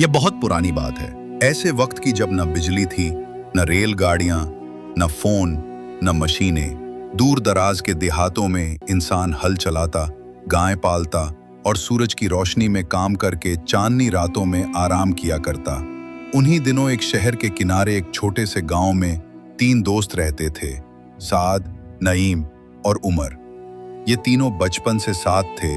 यह बहुत पुरानी बात है, ऐसे वक्त की जब न बिजली थी, न रेलगाड़ियां, न फोन, न मशीनें। दूर दराज के देहातों में इंसान हल चलाता, गाय पालता और सूरज की रोशनी में काम करके चांदनी रातों में आराम किया करता। उन्हीं दिनों एक शहर के किनारे एक छोटे से गांव में 3 दोस्त रहते थे, साद, नईम और उमर। ये तीनों बचपन से साथ थे,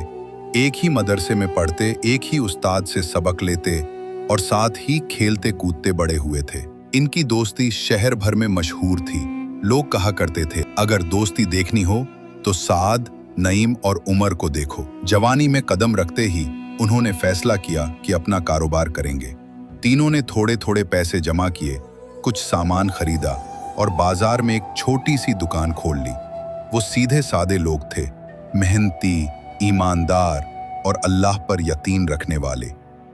एक ही मदरसे में पढ़ते, एक ही उस्ताद से सबक लेते और साथ ही खेलते कूदते बड़े हुए थे। इनकी दोस्ती शहर भर में मशहूर थी। लोग कहा करते थे, अगर दोस्ती देखनी हो तो साद, नईम और उमर को देखो। जवानी में कदम रखते ही उन्होंने फैसला किया कि अपना कारोबार करेंगे। तीनों ने थोड़े थोड़े पैसे जमा किए, कुछ सामान खरीदा और बाजार में एक छोटी सी दुकान खोल ली। वो सीधे सादे लोग थे, मेहनती, ईमानदार और अल्लाह पर यकीन रखने वाले।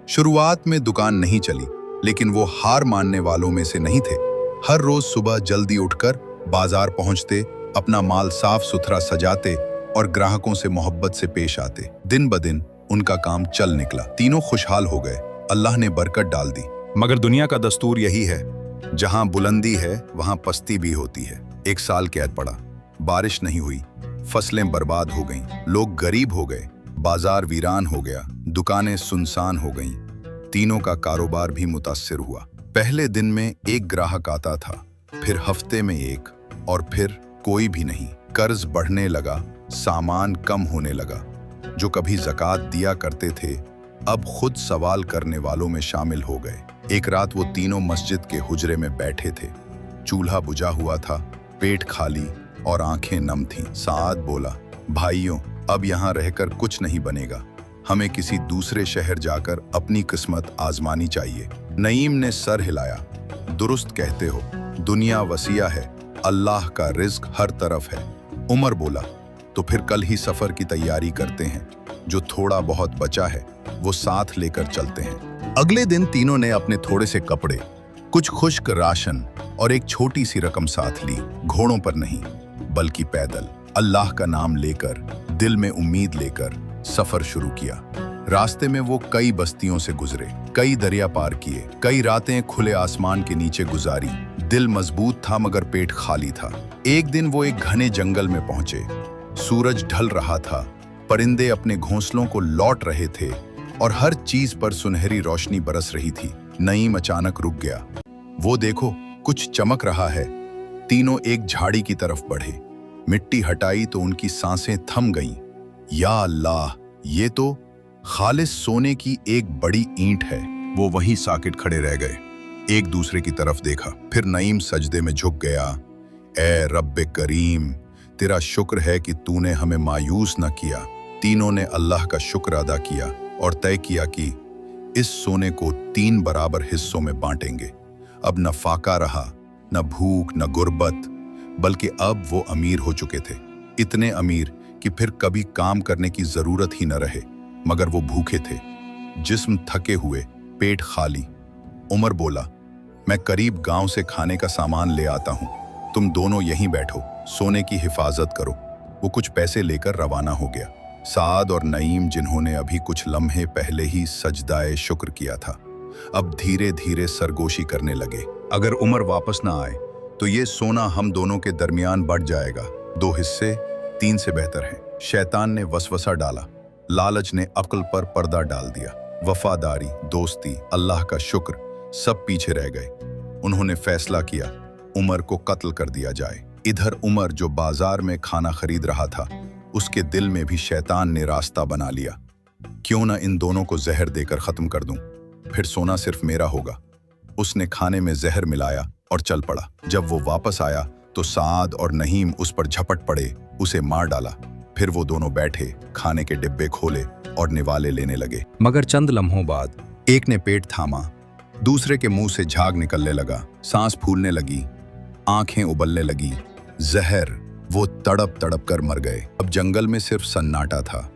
शुरुआत में दुकान नहीं चली, लेकिन वो हार मानने वालों में से नहीं थे। हर रोज सुबह जल्दी उठकर बाजार पहुंचते, अपना माल साफ सुथरा सजाते और ग्राहकों से मोहब्बत से पेश आते। दिन ब दिन उनका काम चल निकला। तीनों खुशहाल हो गए, अल्लाह ने बरकत डाल दी। मगर दुनिया का दस्तूर यही है, जहां बुलंदी है वहां पस्ती भी होती है। 1 साल कैद पड़ा, बारिश नहीं हुई, फसलें बर्बाद हो गईं, लोग गरीब हो गए, बाजार वीरान हो गया, दुकानें सुनसान हो गईं। तीनों का कारोबार भी मुतासिर हुआ। पहले दिन में एक ग्राहक आता था, फिर हफ्ते में एक, और फिर कोई भी नहीं। कर्ज बढ़ने लगा, सामान कम होने लगा। जो कभी ज़कात दिया करते थे, अब खुद सवाल करने वालों में शामिल हो गए। एक रात वो तीनों मस्जिद के हुजरे में बैठे थे। चूल्हा बुझा हुआ था, पेट खाली और आंखें नम थीं। साद बोला, भाइयों, अब यहाँ रहकर कुछ नहीं बनेगा, हमें किसी दूसरे शहर जाकर अपनी किस्मत आजमानी चाहिए। नईम ने सर हिलाया, दुरुस्त कहते हो, दुनिया वसिया है, अल्लाह का रिज्क हर तरफ है। उमर बोला, तो फिर कल ही सफर की तैयारी करते हैं, जो थोड़ा बहुत बचा है वो साथ लेकर चलते हैं। अगले दिन तीनों ने अपने थोड़े से कपड़े, कुछ खुश्क राशन और एक छोटी सी रकम साथ ली। घोड़ों पर नहीं, बल्कि पैदल, अल्लाह का नाम लेकर, दिल में उम्मीद लेकर सफर शुरू किया। रास्ते में वो कई बस्तियों से गुजरे, कई दरिया पार किए, कई रातें खुले आसमान के नीचे गुजारी। दिल मजबूत था मगर पेट खाली था। एक दिन वो एक घने जंगल में पहुंचे। सूरज ढल रहा था, परिंदे अपने घोंसलों को लौट रहे थे और हर चीज पर सुनहरी रोशनी बरस रही थी। नईम अचानक रुक गया। वो देखो, कुछ चमक रहा है। तीनों एक झाड़ी की तरफ बढ़े। मिट्टी हटाई तो उनकी सांसें थम गईं। या अल्लाह, ये तो खालिस सोने की एक बड़ी ईंट है। वो वहीं साकिट खड़े रह गए, एक दूसरे की तरफ देखा। फिर नईम सजदे में झुक गया। ए रब्बे करीम, तेरा शुक्र है कि तूने हमें मायूस न किया। तीनों ने अल्लाह का शुक्र अदा किया और तय किया कि इस सोने को 3 बराबर हिस्सों में बांटेंगे। अब न फाका रहा, न भूख, न गुर्बत, बल्कि अब वो अमीर हो चुके थे। इतने अमीर कि फिर कभी काम करने की जरूरत ही न रहे। मगर वो भूखे थे, जिस्म थके हुए, पेट खाली। उमर बोला, मैं करीब गांव से खाने का सामान ले आता हूं, तुम दोनों यहीं बैठो, सोने की हिफाजत करो। वो कुछ पैसे लेकर रवाना हो गया। साद और नईम, जिन्होंने अभी कुछ लम्हे पहले ही सजदाए शुक्र किया था, अब धीरे धीरे सरगोशी करने लगे। अगर उमर वापस ना आए तो ये सोना हम दोनों के दरमियान बढ़ जाएगा। 2 हिस्से 3 से बेहतर हैं। शैतान ने वसवसा डाला, लालच ने अक्ल पर पर्दा डाल दिया। वफादारी, दोस्ती, अल्लाह का शुक्र, सब पीछे रह गए। उन्होंने फैसला किया, उमर को कत्ल कर दिया जाए। इधर उमर, जो बाजार में खाना खरीद रहा था, उसके दिल में भी शैतान ने रास्ता बना लिया। क्यों ना इन दोनों को जहर देकर खत्म कर दूं, फिर सोना सिर्फ मेरा होगा। उसने खाने में जहर मिलाया और चल पड़ा। जब वो वापस आया तो साद और नईम उस पर झपट पड़े, उसे मार डाला। फिर वो दोनों बैठे, खाने के डिब्बे खोले और निवाले लेने लगे। मगर चंद लम्हों बाद एक ने पेट थामा, दूसरे के मुंह से झाग निकलने लगा, सांस फूलने लगी, आंखें उबलने लगी। जहर, वो तड़प तड़प कर मर गए। अब जंगल में सिर्फ सन्नाटा था।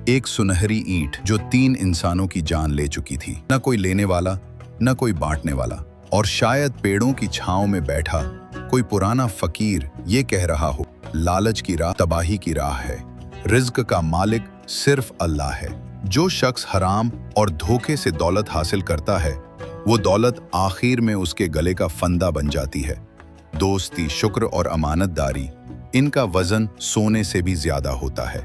एक सुनहरी ईंट जो 3 इंसानों की जान ले चुकी थी। न कोई लेने वाला, न कोई बांटने वाला, और शायद पेड़ों की छांव में बैठा कोई पुराना फकीर ये कह रहा हो, लालच की राह तबाही की राह है, रिज्क का मालिक सिर्फ अल्लाह है। जो शख्स हराम और धोखे से दौलत हासिल करता है, वो दौलत आखिर में उसके गले का फंदा बन जाती है। दोस्ती, शुक्र और अमानतदारी, इनका वजन सोने से भी ज्यादा होता है।